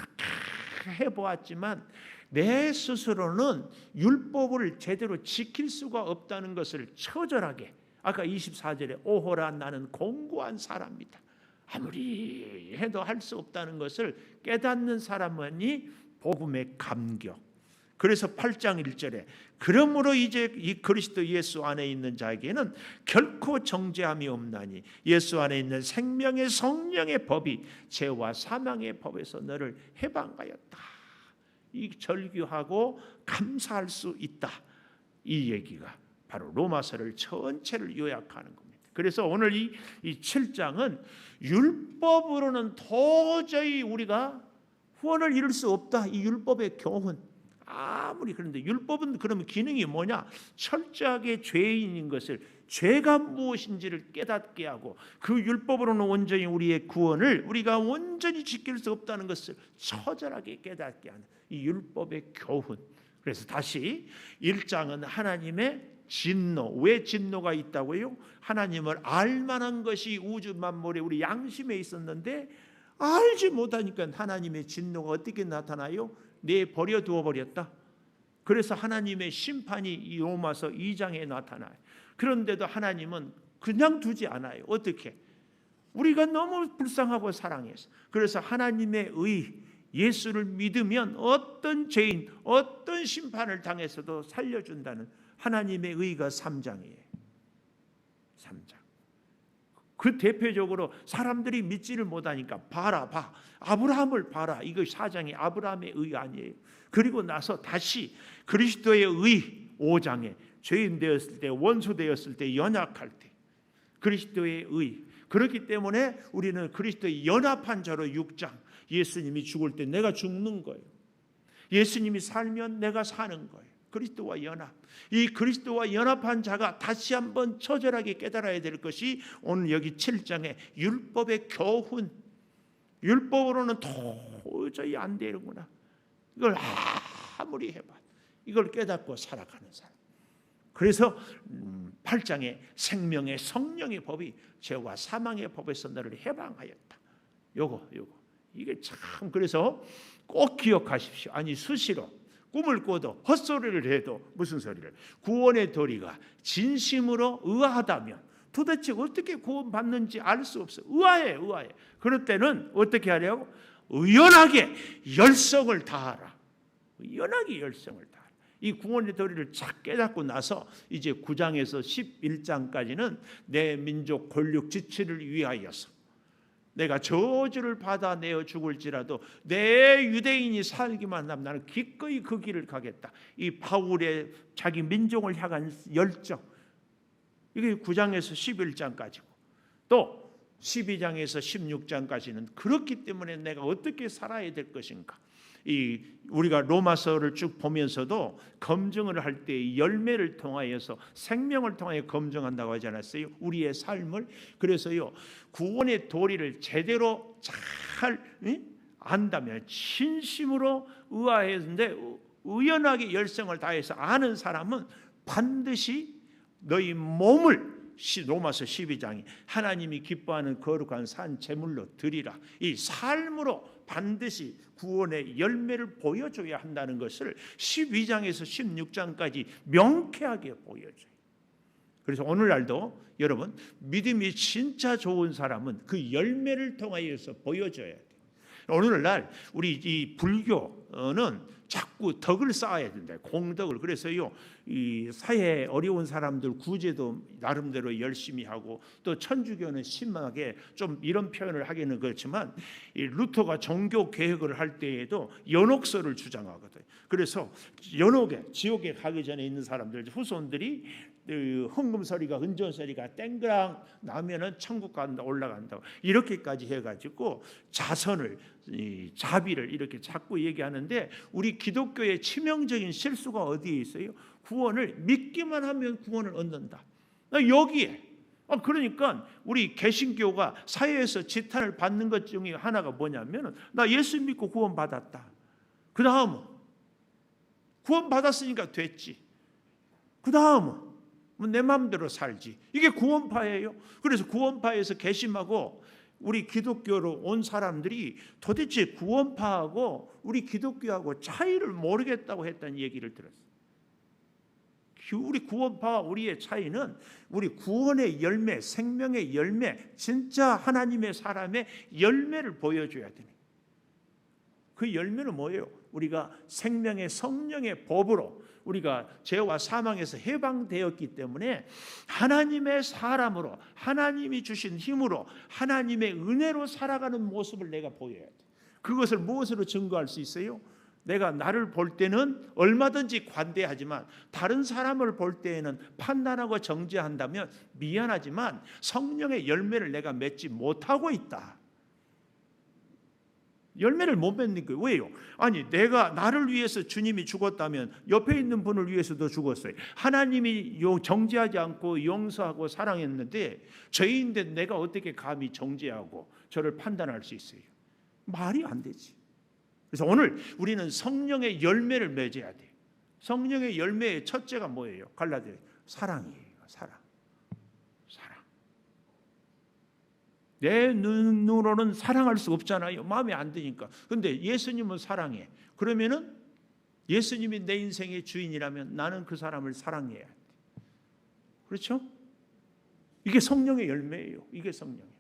해보았지만 내 스스로는 율법을 제대로 지킬 수가 없다는 것을 처절하게 아까 24절에 오호라 나는 공고한 사람이다. 아무리 해도 할 수 없다는 것을 깨닫는 사람만이 복음의 감격. 그래서 8장 1절에 그러므로 이제 이 그리스도 예수 안에 있는 자에게는 결코 정죄함이 없나니 예수 안에 있는 생명의 성령의 법이 죄와 사망의 법에서 너를 해방하였다. 이 절규하고 감사할 수 있다. 이 얘기가 바로 로마서를 전체를 요약하는 겁니다. 그래서 오늘 이 7장은 율법으로는 도저히 우리가 후원을 이룰 수 없다. 이 율법의 교훈. 아무리 그런데 율법은 그러면 기능이 뭐냐? 철저하게 죄인인 것을 죄가 무엇인지를 깨닫게 하고 그 율법으로는 온전히 우리의 구원을 우리가 온전히 지킬 수 없다는 것을 처절하게 깨닫게 하는 이 율법의 교훈. 그래서 다시 1장은 하나님의 진노. 왜 진노가 있다고요? 하나님을 알만한 것이 우주 만물에 우리 양심에 있었는데 알지 못하니까 하나님의 진노가 어떻게 나타나요? 내버려 두어 버렸다. 그래서 하나님의 심판이 이 로마서 2장에 나타나요. 그런데도 하나님은 그냥 두지 않아요. 어떻게? 우리가 너무 불쌍하고 사랑해서. 그래서 하나님의 의 예수를 믿으면 어떤 죄인, 어떤 심판을 당해서도 살려준다는 하나님의 의가 3장이에요. 3장. 그 대표적으로 사람들이 믿지를 못하니까 봐. 아브라함을 봐라. 이거 4장이 아브라함의 의 아니에요. 그리고 나서 다시 그리스도의 의 5장에 죄인 되었을 때, 원수 되었을 때, 연약할 때 그리스도의 의. 그렇기 때문에 우리는 그리스도의 연합한 자로 6장 예수님이 죽을 때 내가 죽는 거예요. 예수님이 살면 내가 사는 거예요. 그리스도와 연합. 이 그리스도와 연합한 자가 다시 한번 처절하게 깨달아야 될 것이 오늘 여기 7장의 율법의 교훈. 율법으로는 도저히 안 되는구나. 이걸 아무리 해봐. 이걸 깨닫고 살아가는 사람. 그래서 8장의 생명의 성령의 법이 죄와 사망의 법에서 너를 해방하였다. 요거. 이게 참 그래서 꼭 기억하십시오. 아니 수시로 꿈을 꿔도 헛소리를 해도 무슨 소리를 구원의 도리가 진심으로 의아하다면 도대체 어떻게 구원받는지 알 수 없어. 의아해. 그럴 때는 어떻게 하려고? 의연하게 열성을 다하라. 의연하게 열성을 다하라. 이 구원의 도리를 착 깨닫고 나서 이제 9장에서 11장까지는 내 민족 권력 지체를 위하여서 내가 저주를 받아내어 죽을지라도 내 유대인이 살기만 하면 나는 기꺼이 그 길을 가겠다. 이 바울의 자기 민족을 향한 열정, 이게 9장에서 11장까지고 또 12장에서 16장까지는 그렇기 때문에 내가 어떻게 살아야 될 것인가. 이 우리가 로마서를 쭉 보면서도 검증을 할 때 열매를 통하여서 생명을 통하여 검증한다고 하지 않았어요? 우리의 삶을. 그래서요, 구원의 도리를 제대로 잘 안다면, 진심으로 의아했는데 의연하게 열성을 다해서 아는 사람은 반드시 너희 몸을, 로마서 12장이 하나님이 기뻐하는 거룩한 산 제물로 드리라, 이 삶으로 반드시 구원의 열매를 보여줘야 한다는 것을 12장에서 16장까지 명쾌하게 보여줘요. 그래서 오늘날도 여러분, 믿음이 진짜 좋은 사람은 그 열매를 통하여서 보여줘야 돼요. 오늘날 우리 이 불교는 자꾸 덕을 쌓아야 된다, 공덕을. 그래서요, 이 사회에 어려운 사람들 구제도 나름대로 열심히 하고, 또 천주교는 심하게 좀 이런 표현을 하기는 그렇지만, 이 루터가 종교 개혁을 할 때에도 연옥설을 주장하거든요. 그래서 연옥에, 지옥에 가기 전에 있는 사람들 후손들이 헌금서리가, 은전서리가 땡그랑 나면은 천국 간다, 올라간다, 이렇게까지 해가지고 자선을, 자비를 이렇게 자꾸 얘기하는데, 우리 기독교의 치명적인 실수가 어디에 있어요? 구원을 믿기만 하면 구원을 얻는다, 여기에. 그러니까 우리 개신교가 사회에서 지탄을 받는 것 중에 하나가 뭐냐면, 나 예수 믿고 구원 받았다, 그 다음은 구원 받았으니까 됐지, 그 다음은 내 마음대로 살지, 이게 구원파예요. 그래서 구원파에서 개심하고 우리 기독교로 온 사람들이 도대체 구원파하고 우리 기독교하고 차이를 모르겠다고 했다는 얘기를 들었어요. 우리 구원파와 우리의 차이는 우리 구원의 열매, 생명의 열매, 진짜 하나님의 사람의 열매를 보여줘야 되네. 그 열매는 뭐예요? 우리가 생명의 성령의 법으로 우리가 죄와 사망에서 해방되었기 때문에 하나님의 사람으로, 하나님이 주신 힘으로, 하나님의 은혜로 살아가는 모습을 내가 보여야 돼. 그것을 무엇으로 증거할 수 있어요? 내가 나를 볼 때는 얼마든지 관대하지만 다른 사람을 볼 때에는 판단하고 정죄한다면 미안하지만 성령의 열매를 내가 맺지 못하고 있다. 열매를 못 맺는 거예요. 왜요? 아니, 내가 나를 위해서 주님이 죽었다면 옆에 있는 분을 위해서도 죽었어요. 하나님이 정죄하지 않고 용서하고 사랑했는데 죄인인데 내가 어떻게 감히 정죄하고 저를 판단할 수 있어요? 말이 안 되지. 그래서 오늘 우리는 성령의 열매를 맺어야 돼요. 성령의 열매의 첫째가 뭐예요? 갈라디아 사랑이에요. 사랑. 내 눈으로는 사랑할 수 없잖아요. 마음에 안 드니까. 근데 예수님은 사랑해. 그러면은 예수님이 내 인생의 주인이라면 나는 그 사람을 사랑해야 돼. 그렇죠? 이게 성령의 열매예요. 이게 성령이에요.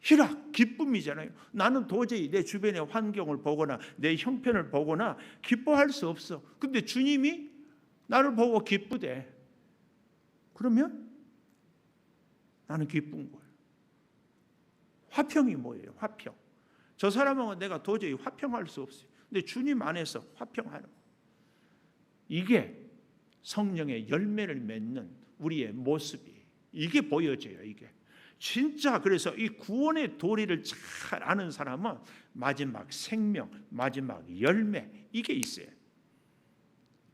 희락, 기쁨이잖아요. 나는 도저히 내 주변의 환경을 보거나 내 형편을 보거나 기뻐할 수 없어. 근데 주님이 나를 보고 기쁘대. 그러면 나는 기쁜 거예요. 화평이 뭐예요? 화평. 저 사람하고 내가 도저히 화평할 수 없어요. 근데 주님 안에서 화평하는 거. 이게 성령의 열매를 맺는 우리의 모습이, 이게 보여져요. 이게 진짜. 그래서 이 구원의 도리를 잘 아는 사람은 마지막 생명, 마지막 열매, 이게 있어요.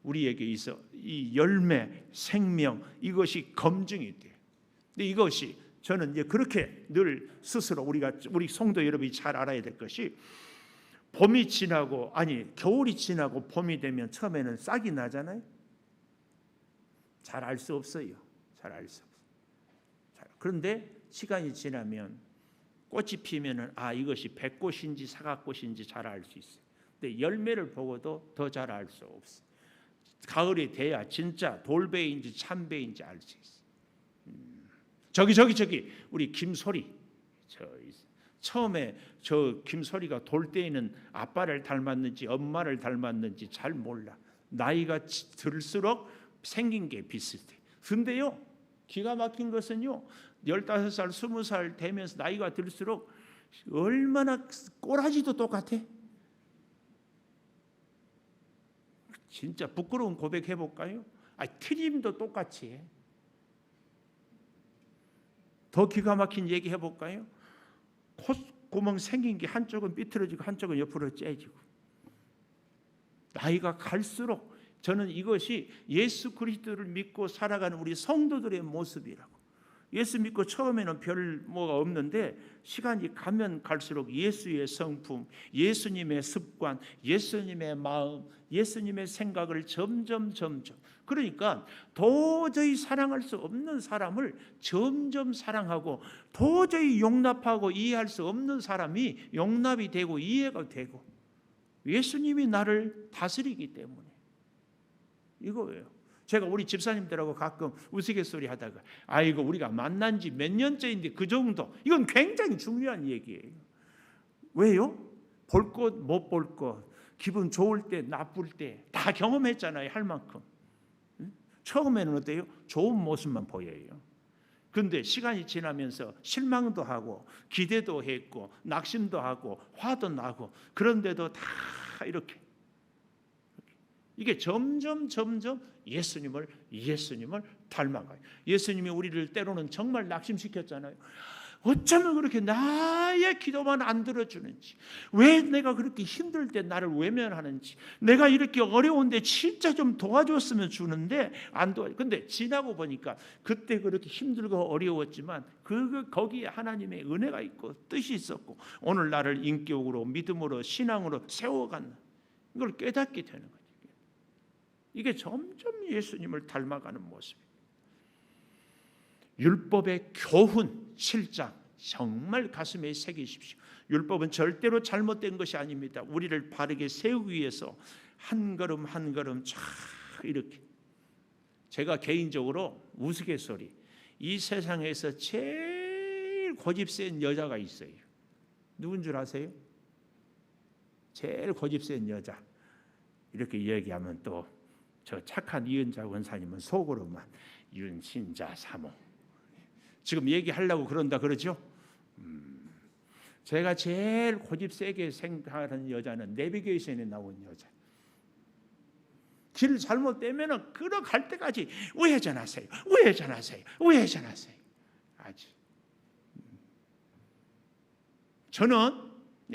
우리에게 있어 이 열매, 생명, 이것이 검증이 돼요. 근데 이것이 저는 이제 그렇게 늘 스스로 우리 성도 여러분이 잘 알아야 될 것이, 봄이 지나고, 아니 겨울이 지나고 봄이 되면 처음에는 싹이 나잖아요. 잘 알 수 없어요. 잘 알 수 없어요. 그런데 시간이 지나면 꽃이 피면은 이것이 백꽃인지 사과꽃인지 잘 알 수 있어요. 근데 열매를 보고도 더 잘 알 수 없어요. 가을이 돼야 진짜 돌배인지 참배인지 알 수 있어요. 저기 우리 김소리, 처음에 저 김소리가 돌 때에는 아빠를 닮았는지 엄마를 닮았는지 잘 몰라. 나이가 들수록 생긴 게 비슷해. 근데요, 기가 막힌 것은요, 15살, 20살 되면서 나이가 들수록 얼마나 꼬라지도 똑같아. 진짜 부끄러운 고백 해볼까요? 트림도 똑같이 해. 더 기가 막힌 얘기 해볼까요? 콧구멍 생긴 게 한쪽은 삐뚤어지고 한쪽은 옆으로 째지고. 나이가 갈수록 저는 이것이 예수 그리스도를 믿고 살아가는 우리 성도들의 모습이라고. 예수 믿고 처음에는 별 뭐가 없는데 시간이 가면 갈수록 예수의 성품, 예수님의 습관, 예수님의 마음, 예수님의 생각을 점점 그러니까 도저히 사랑할 수 없는 사람을 점점 사랑하고 도저히 용납하고 이해할 수 없는 사람이 용납이 되고 이해가 되고 예수님이 나를 다스리기 때문에 이거예요. 제가 우리 집사님들하고 가끔 우스갯소리 하다가 아이고 우리가 만난 지 몇 년째인데 그 정도, 이건 굉장히 중요한 얘기예요. 왜요? 볼 것 못 볼 것, 기분 좋을 때 나쁠 때 다 경험했잖아요. 할 만큼. 처음에는 어때요? 좋은 모습만 보여요. 그런데 시간이 지나면서 실망도 하고 기대도 했고 낙심도 하고 화도 나고, 그런데도 다 이렇게 이게 점점 예수님을 닮아가요. 예수님이 우리를 때로는 정말 낙심시켰잖아요. 어쩌면 그렇게 나의 기도만 안 들어주는지, 왜 내가 그렇게 힘들 때 나를 외면하는지, 내가 이렇게 어려운데 진짜 좀 도와줬으면 주는데 안 도와줘. 근데 지나고 보니까 그때 그렇게 힘들고 어려웠지만 거기에 하나님의 은혜가 있고 뜻이 있었고 오늘 나를 인격으로 믿음으로 신앙으로 세워간 이걸 깨닫게 되는 거예요. 이게 점점 예수님을 닮아가는 모습입니다. 율법의 교훈 7장 정말 가슴에 새기십시오. 율법은 절대로 잘못된 것이 아닙니다. 우리를 바르게 세우기 위해서 한 걸음 한 걸음 쫙 이렇게. 제가 개인적으로 우스갯소리, 이 세상에서 제일 고집센 여자가 있어요. 누군 줄 아세요? 제일 고집센 여자. 이렇게 얘기하면 또 저 착한 이은자 권사님은 속으로만 윤신자 사모 지금 얘기하려고 그런다 그러죠? 제가 제일 고집 세게 생각하는 여자는 내비게이션에 나온 여자. 길 잘못되면 걸어갈 때까지 우회전하세요. 아주. 저는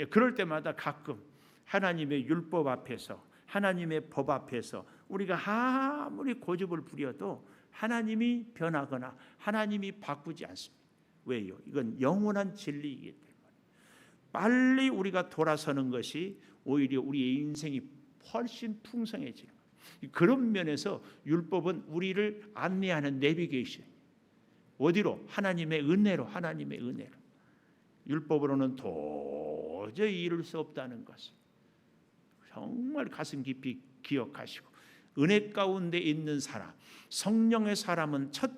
그럴 때마다 가끔 하나님의 율법 앞에서, 하나님의 법 앞에서 우리가 아무리 고집을 부려도 하나님이 변하거나 하나님이 바꾸지 않습니다. 왜요? 이건 영원한 진리이기 때문에. 빨리 우리가 돌아서는 것이 오히려 우리의 인생이 훨씬 풍성해지는 거예요. 그런 면에서 율법은 우리를 안내하는 내비게이션. 어디로? 하나님의 은혜로. 율법으로는 도저히 이룰 수 없다는 것을 정말 가슴 깊이 기억하시고, 은혜 가운데 있는 사람, 성령의 사람은 첫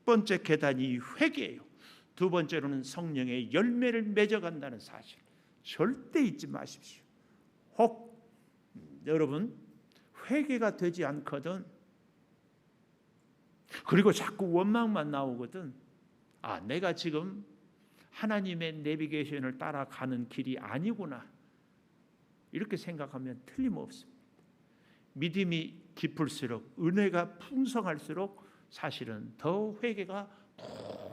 번째 계단이 회개예요. 두 번째로는 성령의 열매를 맺어간다는 사실 절대 잊지 마십시오. 혹 여러분 회개가 되지 않거든, 그리고 자꾸 원망만 나오거든, 내가 지금 하나님의 내비게이션을 따라가는 길이 아니구나, 이렇게 생각하면 틀림없습니다. 믿음이 깊을수록, 은혜가 풍성할수록 사실은 더 회개가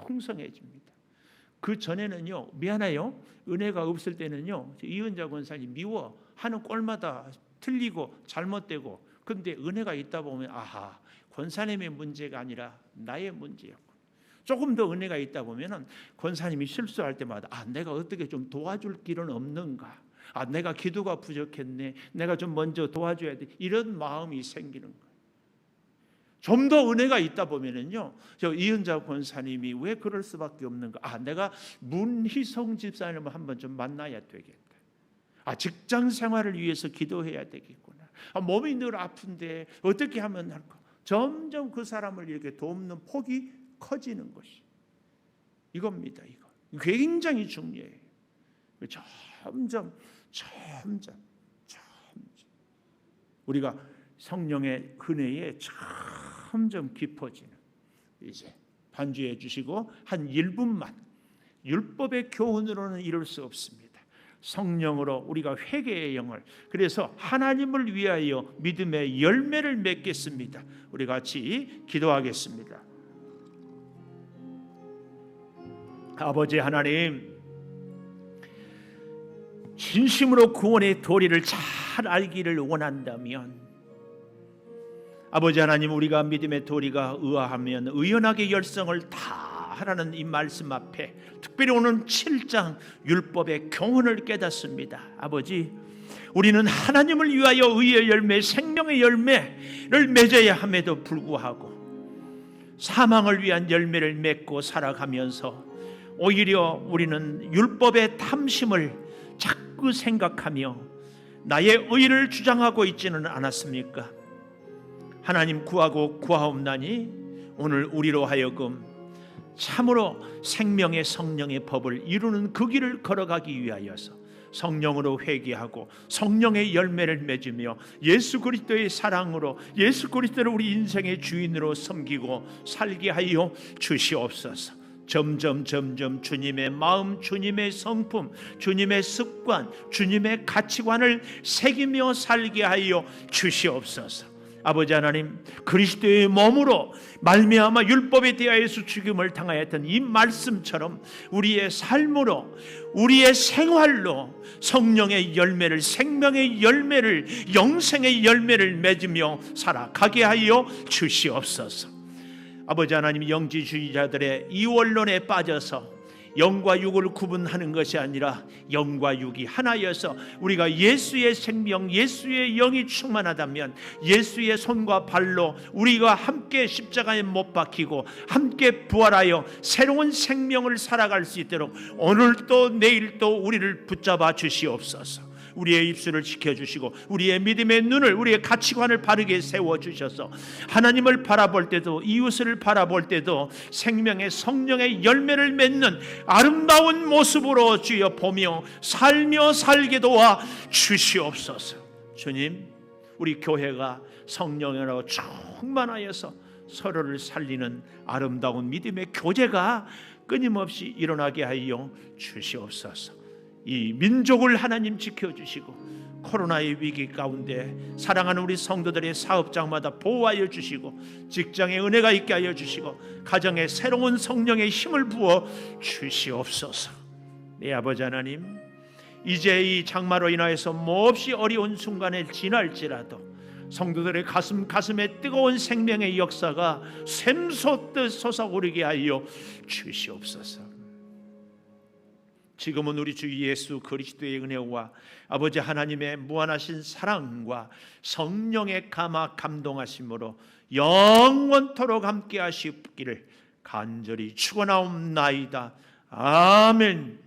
풍성해집니다. 그 전에는요, 미안해요, 은혜가 없을 때는요, 이은자 권사님 미워, 하는 꼴마다 틀리고 잘못되고, 근데 은혜가 있다 보면 아하, 권사님의 문제가 아니라 나의 문제였고, 조금 더 은혜가 있다 보면은 권사님이 실수할 때마다 내가 어떻게 좀 도와줄 길은 없는가, 내가 기도가 부족했네, 내가 좀 먼저 도와줘야 돼, 이런 마음이 생기는 거예요. 좀 더 은혜가 있다 보면은요, 저 이은자 권사님이 왜 그럴 수밖에 없는가, 내가 문희성 집사님을 한번 좀 만나야 되겠다, 직장 생활을 위해서 기도해야 되겠구나, 몸이 늘 아픈데 어떻게 하면 할까. 점점 그 사람을 이렇게 돕는 폭이 커지는 것이 이겁니다. 이거 굉장히 중요해요. 점점 우리가 성령의 은혜에 점점 깊어지는, 이제 반주해 주시고 한 1분만, 율법의 교훈으로는 이룰 수 없습니다. 성령으로 우리가 회개의 영을, 그래서 하나님을 위하여 믿음의 열매를 맺겠습니다. 우리 같이 기도하겠습니다. 아버지 하나님, 진심으로 구원의 도리를 잘 알기를 원한다면, 아버지 하나님, 우리가 믿음의 도리가 의아하면 의연하게 열성을 다하라는 이 말씀 앞에 특별히 오는 7장 율법의 교훈을 깨닫습니다. 아버지, 우리는 하나님을 위하여 의의 열매, 생명의 열매를 맺어야 함에도 불구하고 사망을 위한 열매를 맺고 살아가면서 오히려 우리는 율법의 탐심을 자꾸 생각하며 나의 의를 주장하고 있지는 않았습니까? 하나님 구하고 구하옵나니 오늘 우리로 하여금 참으로 생명의 성령의 법을 이루는 그 길을 걸어가기 위하여서 성령으로 회개하고 성령의 열매를 맺으며 예수 그리스도의 사랑으로 예수 그리스도를 우리 인생의 주인으로 섬기고 살게 하여 주시옵소서. 점점 주님의 마음, 주님의 성품, 주님의 습관, 주님의 가치관을 새기며 살게 하여 주시옵소서. 아버지 하나님, 그리스도의 몸으로 말미암아 율법에 대하여서 죽임을 당하였던 이 말씀처럼 우리의 삶으로, 우리의 생활로 성령의 열매를, 생명의 열매를, 영생의 열매를 맺으며 살아가게 하여 주시옵소서. 아버지 하나님, 영지주의자들의 이원론에 빠져서 영과 육을 구분하는 것이 아니라 영과 육이 하나여서 우리가 예수의 생명, 예수의 영이 충만하다면 예수의 손과 발로 우리가 함께 십자가에 못 박히고 함께 부활하여 새로운 생명을 살아갈 수 있도록 오늘도 내일도 우리를 붙잡아 주시옵소서. 우리의 입술을 지켜주시고 우리의 믿음의 눈을, 우리의 가치관을 바르게 세워주셔서 하나님을 바라볼 때도, 이웃을 바라볼 때도 생명의 성령의 열매를 맺는 아름다운 모습으로 주여 보며 살며 살게 도와 주시옵소서. 주님, 우리 교회가 성령으로 충만하여서 서로를 살리는 아름다운 믿음의 교제가 끊임없이 일어나게 하여 주시옵소서. 이 민족을 하나님 지켜주시고 코로나의 위기 가운데 사랑하는 우리 성도들의 사업장마다 보호하여 주시고 직장에 은혜가 있게 하여 주시고 가정에 새로운 성령의 힘을 부어 주시옵소서. 네, 아버지 하나님, 이제 이 장마로 인하여서 몹시 어려운 순간을 지날지라도 성도들의 가슴에 뜨거운 생명의 역사가 샘솟듯 솟아오르게 하여 주시옵소서. 지금은 우리 주 예수 그리스도의 은혜와 아버지 하나님의 무한하신 사랑과 성령의 감동하심으로 영원토록 함께 하시기를 간절히 축원하옵나이다. 아멘.